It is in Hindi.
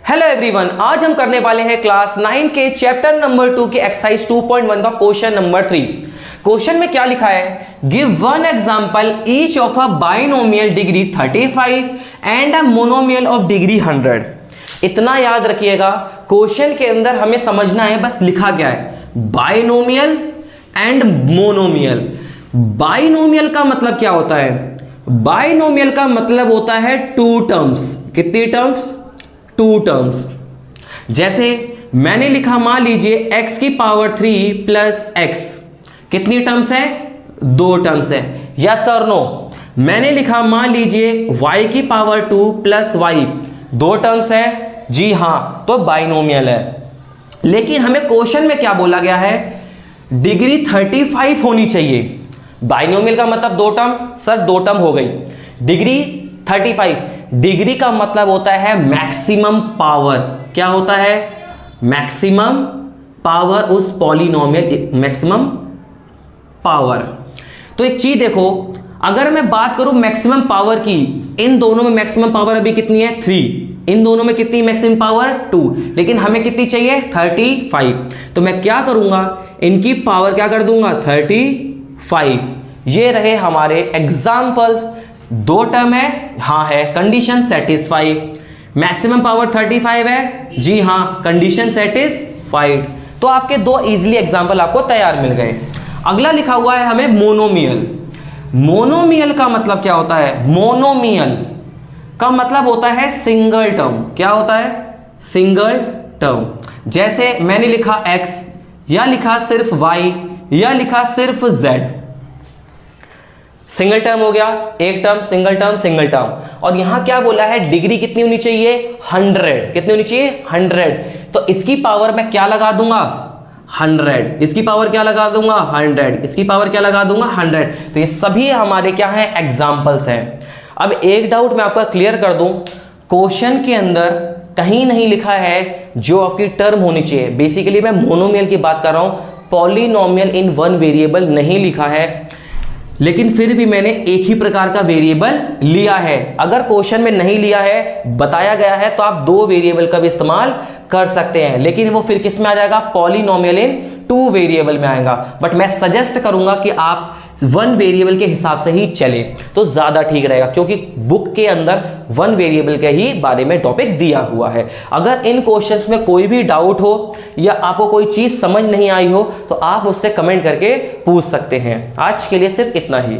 हेलो एवरीवन, आज हम करने वाले हैं क्लास 9 के चैप्टर नंबर 2 के एक्सरसाइज 2.1 का क्वेश्चन नंबर 3। क्वेश्चन में क्या लिखा है, give one example each of a binomial degree 35 and a monomial of degree 100। इतना याद रखिएगा, क्वेश्चन के अंदर हमें समझना है बस लिखा क्या है, बाइनोमियल एंड मोनोमियल। बाइनोमियल का मतलब क्या होता है, बाइनोमियल का मतलब होता है टू टर्म्स। कितनी टर्म्स? Two terms. जैसे मैंने लिखा, मान लीजिए x की पावर 3 प्लस x, कितनी टर्म्स है? दो टर्म्स है। यस और नो? मैंने लिखा, मान लीजिए y की पावर 2 प्लस y, दो टर्म्स है। जी हाँ, तो बाइनोमियल है। लेकिन हमें क्वेश्चन में क्या बोला गया है, डिग्री 35 होनी चाहिए। बाइनोमियल का मतलब दो टर्म, सर दो टर्म हो गई। डिग्री 35, डिग्री का मतलब होता है मैक्सिमम पावर। क्या होता है? मैक्सिमम पावर उस पॉलिनोमियल, मैक्सिमम पावर। तो एक चीज देखो, अगर मैं बात करूं मैक्सिमम पावर की, इन दोनों में मैक्सिमम पावर अभी कितनी है? 3। इन दोनों में कितनी मैक्सिमम पावर? 2। लेकिन हमें कितनी चाहिए? 35। तो मैं क्या करूंगा, इनकी पावर क्या कर दूंगा? 35। ये रहे हमारे एग्जाम्पल्स। दो टर्म है, हाँ है, कंडीशन सेटिस्फाई। मैक्सिमम पावर 35 है, जी हाँ, कंडीशन सेटिस्फाइड। तो आपके दो इजीली एग्जांपल आपको तैयार मिल गए। अगला लिखा हुआ है हमें मोनोमियल। मोनोमियल का मतलब क्या होता है? मोनोमियल का मतलब होता है सिंगल टर्म। क्या होता है? Single term. जैसे मैंने लिखा x, या लिखा सिर्फ y, या लिखा सिर्फ z। सिंगल टर्म हो गया, एक term, single term, single term. और यहां क्या बोला है, डिग्री कितनी होनी चाहिए? 100। कितनी होनी चाहिए? 100। तो इसकी पावर मैं क्या लगा दूंगा? 100। इसकी पावर क्या लगा दूंगा? 100। इसकी पावर क्या लगा दूंगा? 100। तो ये सभी हमारे क्या है? एग्जाम्पल्स हैं। अब एक डाउट मैं आपका क्लियर कर दूं, क्वेश्चन के अंदर कहीं नहीं लिखा है जो आपकी टर्म होनी चाहिए। बेसिकली मैं मोनोमियल की बात कर रहा हूं, पॉलिनोमियल इन वन वेरिएबल नहीं लिखा है। लेकिन फिर भी मैंने एक ही प्रकार का वेरिएबल लिया है। अगर क्वेश्चन में नहीं लिया है, बताया गया है, तो आप दो वेरिएबल का भी इस्तेमाल कर सकते हैं। लेकिन वो फिर किस में आ जाएगा? पॉलिनोमियल इन टू वेरिएबल में आएगा। बट मैं सजेस्ट करूंगा कि आप वन वेरिएबल के हिसाब से ही चले तो ज्यादा ठीक रहेगा, क्योंकि बुक के अंदर वन वेरिएबल के ही बारे में टॉपिक दिया हुआ है। अगर इन क्वेश्चंस में कोई भी डाउट हो या आपको कोई चीज समझ नहीं आई हो तो आप मुझसे कमेंट करके पूछ सकते हैं। आज के लिए सिर्फ इतना ही।